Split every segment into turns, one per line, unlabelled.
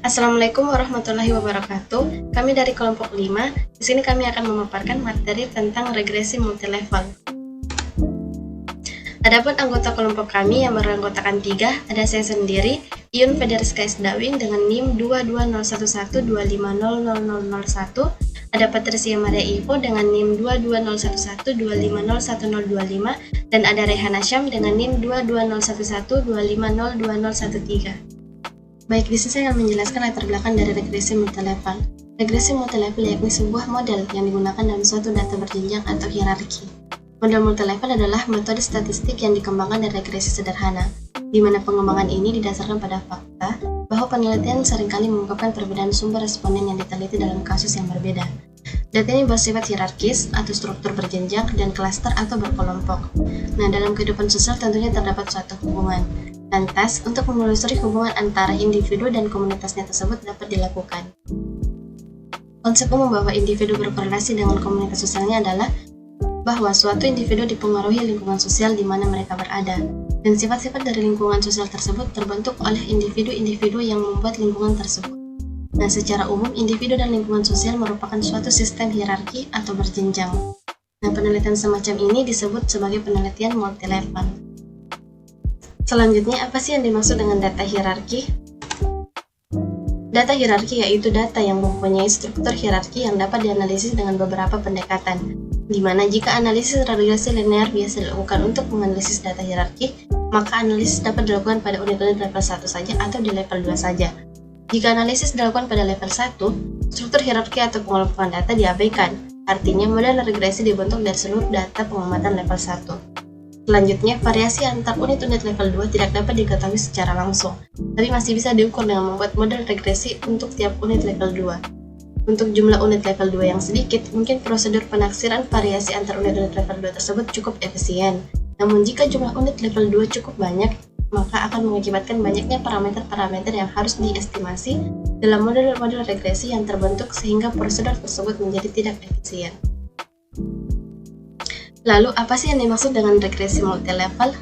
Assalamualaikum warahmatullahi wabarakatuh. Kami dari kelompok 5. Di sini kami akan memaparkan materi tentang regresi multilevel. Adapun anggota kelompok kami yang beranggotakan 3, ada saya sendiri, Iyun Federiska Isdawing dengan NIM 22011250001, ada Patricia Maria Ivo dengan NIM 2201125011025, dan ada Rehana Syam dengan NIM 2201125020013. Baik, di sini saya akan menjelaskan latar belakang dari regresi multilevel. Regresi multilevel yakni sebuah model yang digunakan dalam suatu data berjenjang atau hierarki. Model multilevel adalah metode statistik yang dikembangkan dari regresi sederhana, di mana pengembangan ini didasarkan pada fakta bahwa penelitian seringkali mengungkapkan perbedaan sumber responden yang diteliti dalam kasus yang berbeda. Data ini bersifat hierarkis atau struktur berjenjang dan klaster atau berkelompok. Nah, dalam kehidupan sosial tentunya terdapat suatu hubungan. Lantas, untuk menelusuri hubungan antara individu dan komunitasnya tersebut dapat dilakukan. Konsep umum bahwa individu berkorelasi dengan komunitas sosialnya adalah bahwa suatu individu dipengaruhi lingkungan sosial di mana mereka berada, dan sifat-sifat dari lingkungan sosial tersebut terbentuk oleh individu-individu yang membuat lingkungan tersebut. Nah, secara umum, individu dan lingkungan sosial merupakan suatu sistem hierarki atau berjenjang. Nah, penelitian semacam ini disebut sebagai penelitian multilevel. Selanjutnya, apa sih yang dimaksud dengan data hierarki? Data hierarki yaitu data yang mempunyai struktur hierarki yang dapat dianalisis dengan beberapa pendekatan, di mana jika analisis regresi linear biasa dilakukan untuk menganalisis data hierarki, maka analisis dapat dilakukan pada unit-unit level 1 saja atau di level 2 saja. Jika analisis dilakukan pada level 1, struktur hierarki atau pengelompokan data diabaikan, artinya model regresi dibentuk dari seluruh data pengamatan level 1. Selanjutnya, variasi antar unit-unit level 2 tidak dapat diketahui secara langsung, tapi masih bisa diukur dengan membuat model regresi untuk tiap unit level 2. Untuk jumlah unit level 2 yang sedikit, mungkin prosedur penaksiran variasi antar unit-unit level 2 tersebut cukup efisien. Namun jika jumlah unit level 2 cukup banyak, maka akan mengakibatkan banyaknya parameter-parameter yang harus diestimasi dalam model-model regresi yang terbentuk sehingga prosedur tersebut menjadi tidak efisien. Lalu, apa sih yang dimaksud dengan regresi multilevel?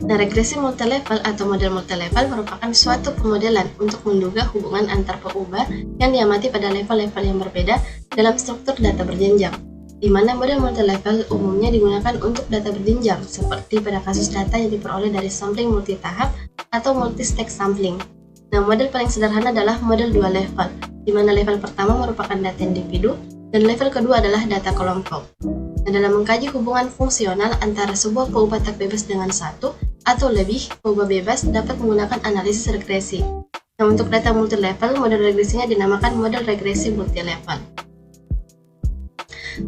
Nah, regresi multilevel atau model multilevel merupakan suatu pemodelan untuk menduga hubungan antar peubah yang diamati pada level-level yang berbeda dalam struktur data berjenjang, di mana model multilevel umumnya digunakan untuk data berjenjang, seperti pada kasus data yang diperoleh dari sampling multitahap atau multi-stage sampling. Nah, model paling sederhana adalah model 2 level, di mana level pertama merupakan data individu, dan level kedua adalah data kelompok. Nah, dalam mengkaji hubungan fungsional antara sebuah peubah tak bebas dengan satu atau lebih peubah bebas dapat menggunakan analisis regresi. Nah, untuk data multilevel, model regresinya dinamakan model regresi multilevel.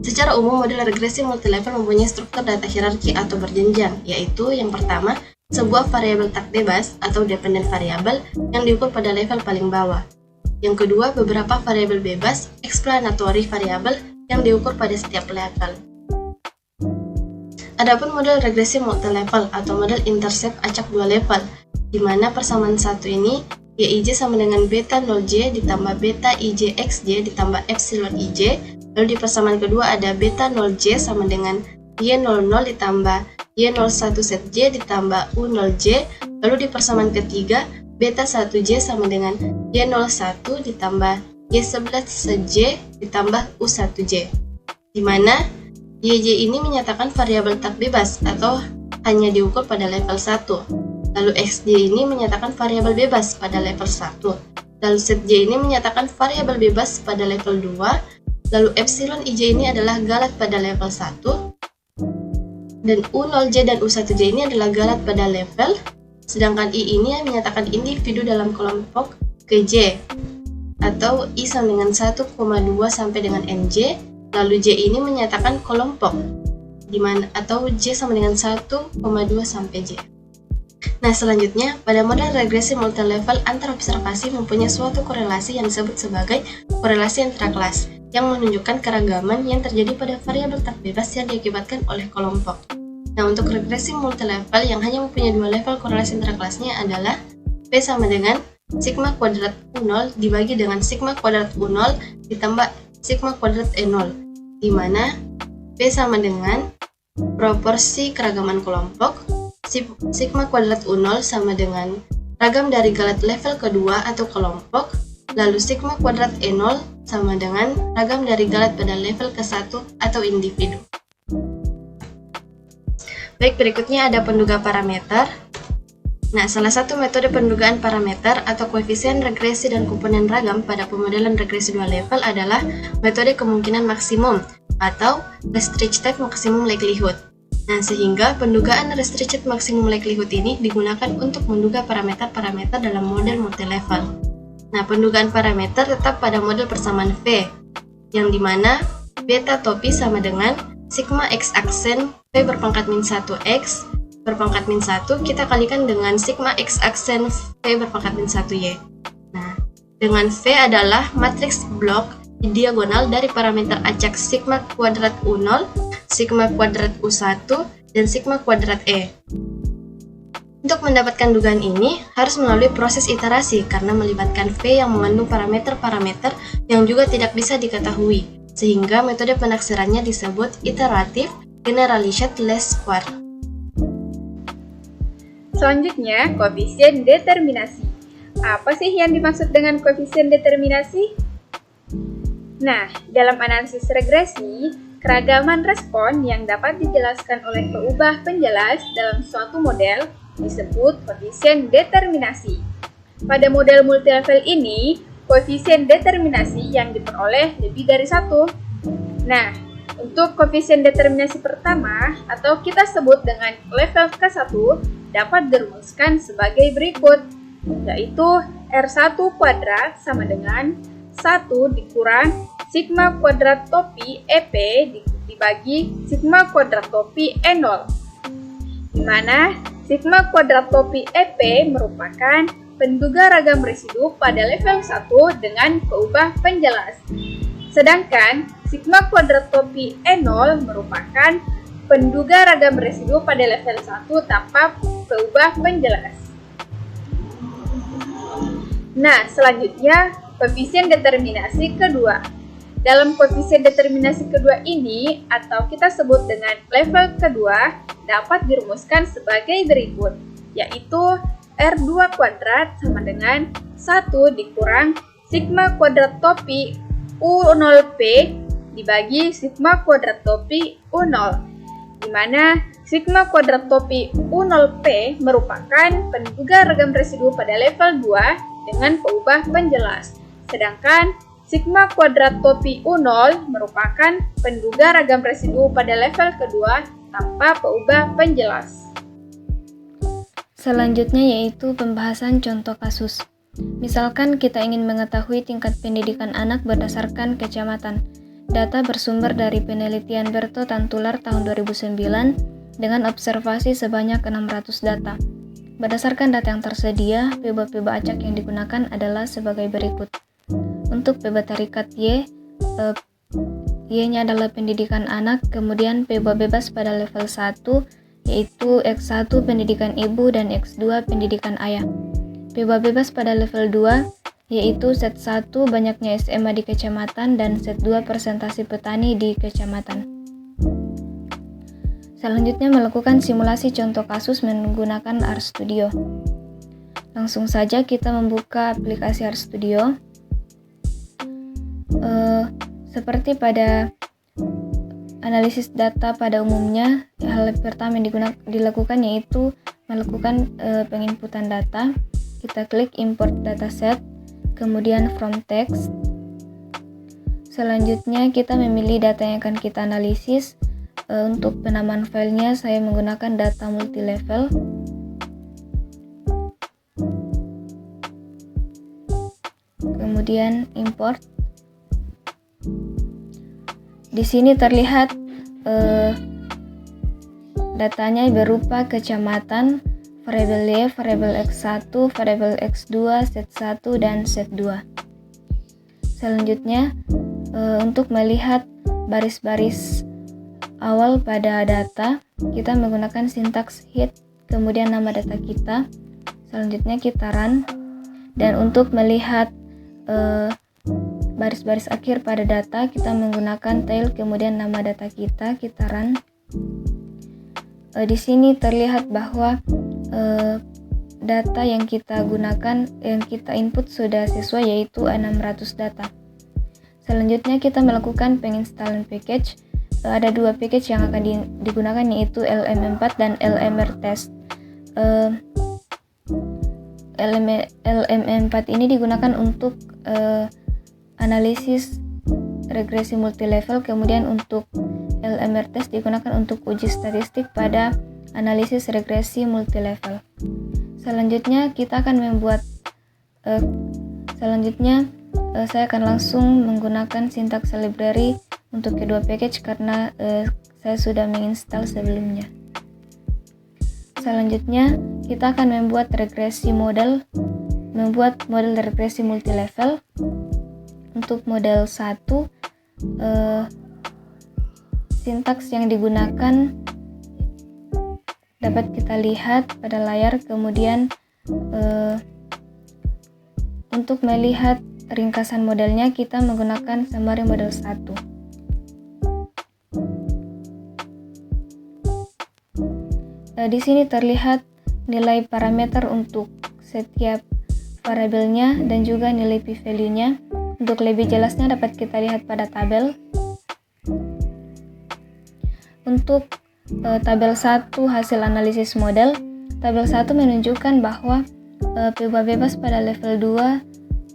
Secara umum, model regresi multilevel mempunyai struktur data hierarki atau berjenjang, yaitu yang pertama, sebuah variabel tak bebas atau dependent variable yang diukur pada level paling bawah. Yang kedua, beberapa variabel bebas, explanatory variable yang diukur pada setiap level. Adapun model regresi multilevel atau model intercept acak 2 level, di mana persamaan satu ini YIJ sama dengan beta 0J ditambah beta IJ XJ ditambah epsilon IJ, lalu di persamaan kedua ada beta 0J sama dengan Y00 ditambah Y01 set J ditambah U0J, lalu di persamaan ketiga beta 1J sama dengan Y01 ditambah Y11 set J ditambah U1J, di mana YJ ini menyatakan variabel tak bebas atau hanya diukur pada level 1. Lalu XJ ini menyatakan variabel bebas pada level 1. Lalu set J ini menyatakan variabel bebas pada level 2. Lalu epsilon IJ ini adalah galat pada level 1. Dan U0J dan U1J ini adalah galat pada level. Sedangkan I ini menyatakan individu dalam kelompok KJ atau I sama dengan 1,2 sampai dengan NJ. Lalu J ini menyatakan kelompok, di mana atau J sama dengan 1,2 sampai J. Nah, selanjutnya, pada model regresi multilevel antar observasi mempunyai suatu korelasi yang disebut sebagai korelasi intrakelas, yang menunjukkan keragaman yang terjadi pada variabel tak bebas yang diakibatkan oleh kelompok. Nah, untuk regresi multilevel yang hanya mempunyai 2 level korelasi intrakelasnya adalah P sama dengan sigma kuadrat U0 dibagi dengan sigma kuadrat U0 ditambah sigma kuadrat E0, di mana P sama dengan proporsi keragaman kelompok, sigma kuadrat U0 sama dengan ragam dari galet level kedua atau kelompok, lalu sigma kuadrat E0 sama dengan ragam dari galet pada level ke-1 atau individu. Baik, berikutnya ada penduga parameter. Nah, salah satu metode pendugaan parameter atau koefisien regresi dan komponen ragam pada pemodelan regresi dua level adalah metode kemungkinan maksimum atau restricted maximum likelihood. Nah, sehingga pendugaan restricted maximum likelihood ini digunakan untuk menduga parameter-parameter dalam model multilevel. Nah, pendugaan parameter tetap pada model persamaan V, yang dimana beta topi sama dengan sigma x aksen V berpangkat min 1x berpangkat min 1 kita kalikan dengan sigma x aksen V berpangkat min 1y. Nah, dengan V adalah matriks blok diagonal dari parameter acak sigma kuadrat U0, sigma kuadrat U1, dan sigma kuadrat E. Untuk mendapatkan dugaan ini, harus melalui proses iterasi karena melibatkan V yang mengandung parameter-parameter yang juga tidak bisa diketahui, sehingga metode penaksirannya disebut iteratif generalized least square.
Selanjutnya, koefisien determinasi. Apa sih yang dimaksud dengan koefisien determinasi? Nah, dalam analisis regresi, keragaman respon yang dapat dijelaskan oleh peubah penjelas dalam suatu model disebut koefisien determinasi. Pada model multilevel ini, koefisien determinasi yang diperoleh lebih dari satu. Nah, untuk koefisien determinasi pertama, atau kita sebut dengan level ke-1, dapat dirumuskan sebagai berikut, yaitu R1 kuadrat sama dengan 1 dikurang sigma kuadrat topi EP dibagi sigma kuadrat topi E0, di mana sigma kuadrat topi EP merupakan penduga ragam residu pada level 1 dengan peubah penjelas. Sedangkan sigma kuadrat topi E0 merupakan penduga ragam residu pada level 1 tanpa peubah penjelas. Nah, selanjutnya koefisien determinasi kedua. Dalam koefisien determinasi kedua ini, atau kita sebut dengan level kedua, dapat dirumuskan sebagai berikut, yaitu R2 kuadrat sama dengan 1 dikurang sigma kuadrat topi U0P dibagi sigma kuadrat topi U0, di mana sigma kuadrat topi U0P merupakan penduga ragam residu pada level 2 dengan peubah penjelas, sedangkan sigma kuadrat topi U0 merupakan penduga ragam residu pada level kedua tanpa peubah penjelas.
Selanjutnya yaitu pembahasan contoh kasus. Misalkan kita ingin mengetahui tingkat pendidikan anak berdasarkan kecamatan. Data bersumber dari penelitian Berto Tantular tahun 2009 dengan observasi sebanyak 600 data. Berdasarkan data yang tersedia, peba-peba acak yang digunakan adalah sebagai berikut. Untuk peba tarikat Y-nya adalah pendidikan anak, kemudian peba bebas pada level 1, yaitu X1 pendidikan ibu dan X2 pendidikan ayah. Peba bebas pada level 2, yaitu set 1 banyaknya SMA di kecamatan dan set 2 persentase petani di kecamatan. Selanjutnya melakukan simulasi contoh kasus menggunakan RStudio. Langsung saja kita membuka aplikasi RStudio. Seperti pada analisis data pada umumnya, hal pertama yang dilakukan yaitu melakukan penginputan data. Kita klik import dataset, kemudian from text. Selanjutnya kita memilih data yang akan kita analisis. Untuk penamaan filenya saya menggunakan data multilevel. Kemudian import. Di sini terlihat datanya berupa kecamatan, variabel Y, variabel X1, variabel X2, set 1, dan set 2. Selanjutnya, untuk melihat baris-baris awal pada data, kita menggunakan sintaks hit, kemudian nama data kita. Selanjutnya kita run. Dan untuk melihat baris-baris akhir pada data, kita menggunakan tail, kemudian nama data kita run. Di sini terlihat bahwa data yang kita gunakan, yang kita input sudah sesuai, yaitu 600 data. Selanjutnya kita melakukan penginstalan package. Ada 2 package yang akan digunakan, yaitu LM4 dan LMRTest. LM4 ini digunakan untuk analisis regresi multilevel, kemudian untuk LMRTest digunakan untuk uji statistik pada analisis regresi multilevel. Selanjutnya kita akan membuat saya akan langsung menggunakan syntax library untuk kedua package karena saya sudah menginstal sebelumnya. Selanjutnya kita akan membuat model regresi multilevel. Untuk model 1, sintaks yang digunakan dapat kita lihat pada layar. Kemudian untuk melihat ringkasan modelnya kita menggunakan summary model 1. Di sini terlihat nilai parameter untuk setiap variabelnya dan juga nilai p-value-nya. Untuk lebih jelasnya dapat kita lihat pada tabel. Untuk tabel 1 hasil analisis model, tabel 1 menunjukkan bahwa PUBA bebas pada level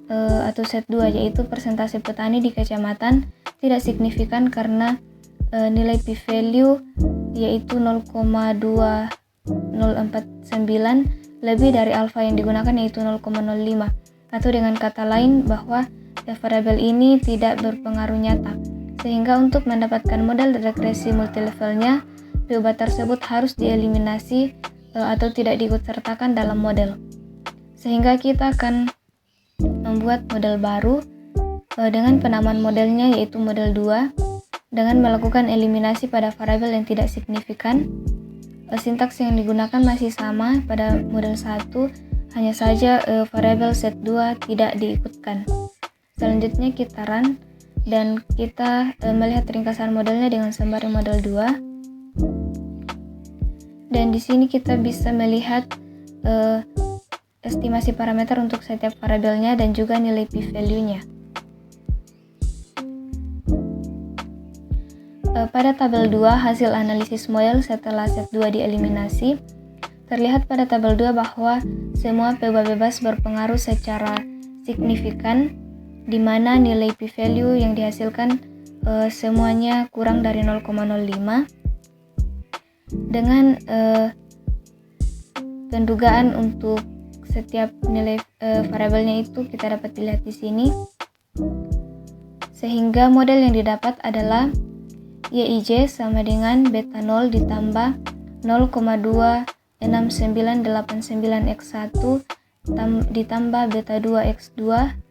2 atau set 2, yaitu persentase petani di kecamatan, tidak signifikan karena nilai p-value yaitu 0,2049 lebih dari alfa yang digunakan, yaitu 0,05, atau dengan kata lain bahwa variabel ini tidak berpengaruh nyata, sehingga untuk mendapatkan model regresi multilevelnya, PUBA tersebut harus dieliminasi atau tidak diikutsertakan dalam model. Sehingga kita akan membuat model baru dengan penamaan modelnya, yaitu model 2, dengan melakukan eliminasi pada variabel yang tidak signifikan. Sintaks yang digunakan masih sama pada model 1, hanya saja variabel set 2 tidak diikutkan. Selanjutnya kita run dan kita melihat ringkasan modelnya dengan summary model 2. Dan di sini kita bisa melihat estimasi parameter untuk setiap variabelnya dan juga nilai p-value-nya. Pada tabel 2 hasil analisis model setelah set 2 dieliminasi, terlihat pada tabel 2 bahwa semua PUBA bebas berpengaruh secara signifikan, di mana nilai p-value yang dihasilkan semuanya kurang dari 0,05. Dengan pendugaan untuk setiap nilai variabelnya itu kita dapat lihat di sini, sehingga model yang didapat adalah YIJ sama dengan beta 0 ditambah 0,26989x1 ditambah beta 2x2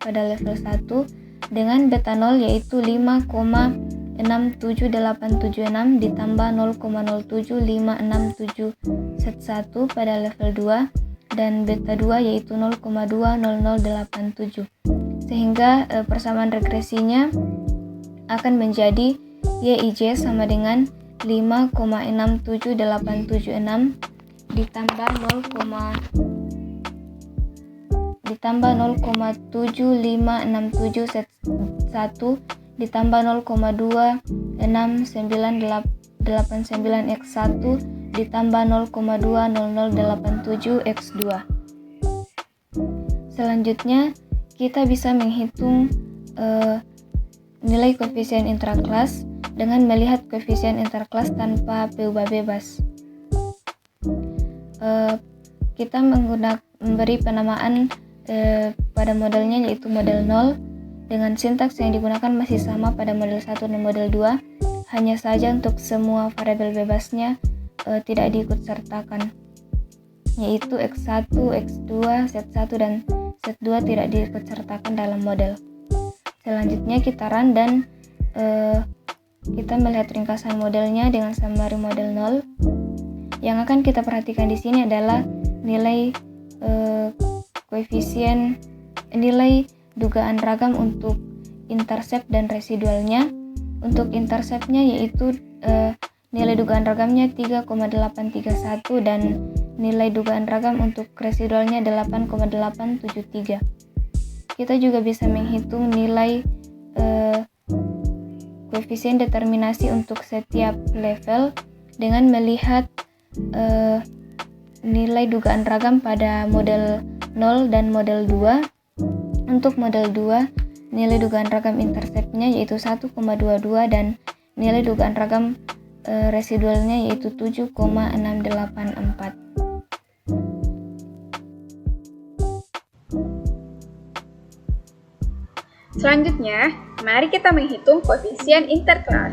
pada level 1 dengan beta 0 yaitu 5,67876 ditambah 0,07567 set 1 pada level 2 dan beta 2 yaitu 0,20087, sehingga persamaan regresinya akan menjadi YIJ sama dengan 5,67876 ditambah 0,7567 set 1 ditambah 0,26989x1 ditambah 0,20087x2. Selanjutnya kita bisa menghitung nilai koefisien interkelas dengan melihat koefisien interkelas tanpa PUBA bebas. Kita memberi penamaan pada modelnya yaitu model 0 dengan sintaks yang digunakan masih sama pada model 1 dan model 2, hanya saja untuk semua variabel bebasnya tidak diikutsertakan, yaitu x1, x2, set 1 dan set 2 tidak diikutsertakan dalam model. Selanjutnya kita run dan kita melihat ringkasan modelnya dengan summary model 0. Yang akan kita perhatikan di sini adalah nilai koefisien nilai dugaan ragam untuk intercept dan residualnya. Untuk interceptnya yaitu nilai dugaan ragamnya 3,831 dan nilai dugaan ragam untuk residualnya 8,873. Kita juga bisa menghitung nilai koefisien determinasi untuk setiap level dengan melihat nilai dugaan ragam pada model 0 dan model 2. Untuk model 2, nilai dugaan ragam interceptnya yaitu 1,22 dan nilai dugaan ragam residualnya yaitu 7,684.
Selanjutnya, mari kita menghitung koefisien interkelas.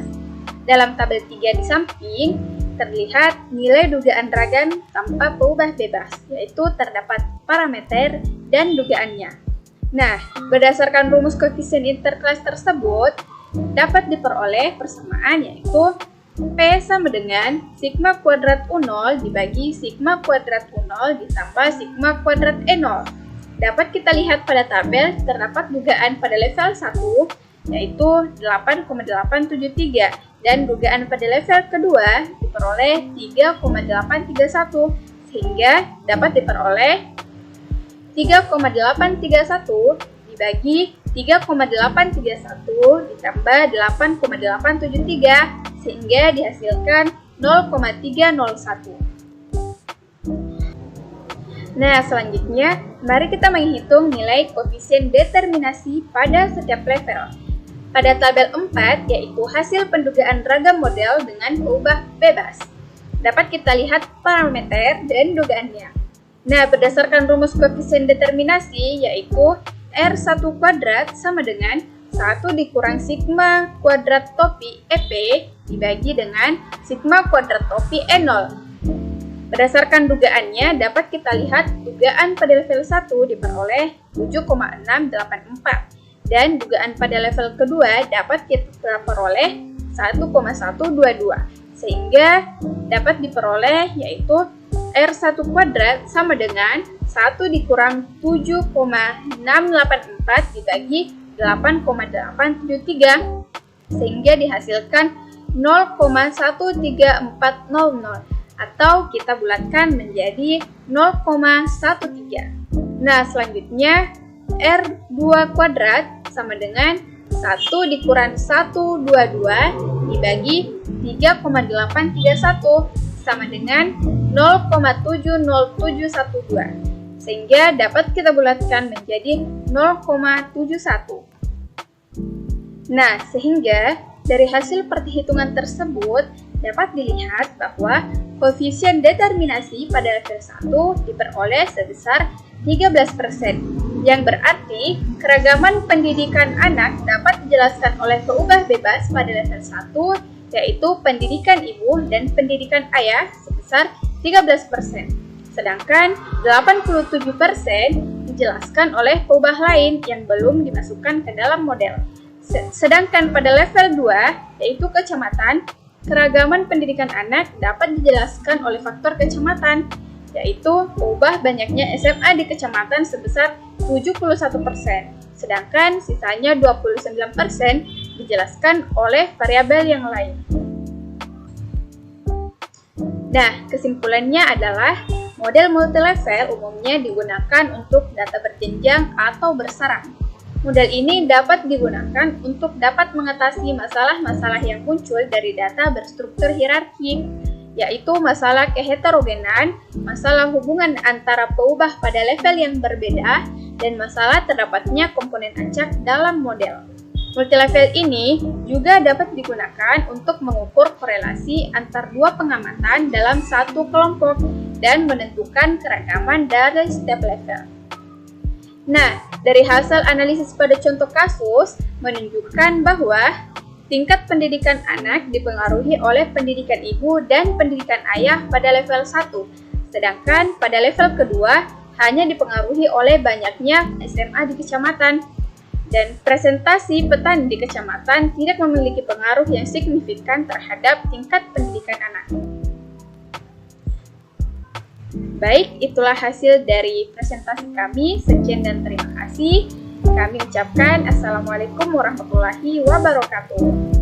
Dalam tabel 3 di samping, terlihat nilai dugaan ragam tanpa peubah bebas, yaitu terdapat parameter dan dugaannya. Nah, berdasarkan rumus koefisien interkelas tersebut, dapat diperoleh persamaan yaitu P sama dengan sigma kuadrat U0 dibagi sigma kuadrat U0 ditambah sigma kuadrat E0. Dapat kita lihat pada tabel terdapat dugaan pada level 1 yaitu 8,873 dan dugaan pada level kedua diperoleh 3,831 sehingga dapat diperoleh 3,831 dibagi 3,831 ditambah 8,873 sehingga dihasilkan 0,301. Nah, selanjutnya mari kita menghitung nilai koefisien determinasi pada setiap level. Pada tabel 4 yaitu hasil pendugaan ragam model dengan peubah bebas. Dapat kita lihat parameter dan dugaannya. Nah, berdasarkan rumus koefisien determinasi yaitu R1 kuadrat sama dengan 1 dikurang sigma kuadrat topi EP dibagi dengan sigma kuadrat topi E0. Berdasarkan dugaannya dapat kita lihat dugaan pada level 1 diperoleh 7,684 dan dugaan pada level kedua dapat kita peroleh 1,122 sehingga dapat diperoleh yaitu R1 kuadrat sama dengan 1 dikurang 7,684 dibagi 8,873 sehingga dihasilkan 0,13400 atau kita bulatkan menjadi 0,13. Nah, selanjutnya R2 kuadrat sama dengan 1 dikurang 122 dibagi 3,831 sama dengan 0,70712 sehingga dapat kita bulatkan menjadi 0,71. Nah, sehingga dari hasil perhitungan tersebut dapat dilihat bahwa koefisien determinasi pada level 1 diperoleh sebesar 13%, yang berarti keragaman pendidikan anak dapat dijelaskan oleh peubah bebas pada level 1, yaitu pendidikan ibu dan pendidikan ayah sebesar 13%. Sedangkan 87% dijelaskan oleh peubah lain yang belum dimasukkan ke dalam model. Sedangkan pada level 2, yaitu kecamatan, keragaman pendidikan anak dapat dijelaskan oleh faktor kecamatan, yaitu peubah banyaknya SMA di kecamatan sebesar 71%, sedangkan sisanya 29% dijelaskan oleh variabel yang lain. Nah, kesimpulannya adalah model multilevel umumnya digunakan untuk data berjenjang atau bersarang. Model ini dapat digunakan untuk dapat mengatasi masalah-masalah yang muncul dari data berstruktur hierarki, yaitu masalah keheterogenan, masalah hubungan antara peubah pada level yang berbeda, dan masalah terdapatnya komponen acak dalam model. Multilevel ini juga dapat digunakan untuk mengukur korelasi antar dua pengamatan dalam satu kelompok dan menentukan keragaman dari setiap level. Nah, dari hasil analisis pada contoh kasus menunjukkan bahwa tingkat pendidikan anak dipengaruhi oleh pendidikan ibu dan pendidikan ayah pada level 1, sedangkan pada level kedua hanya dipengaruhi oleh banyaknya SMA di kecamatan. Dan presentasi petani di kecamatan tidak memiliki pengaruh yang signifikan terhadap tingkat pendidikan anak. Baik, itulah hasil dari presentasi kami. Sekian dan terima kasih. Kami ucapkan Assalamualaikum warahmatullahi wabarakatuh.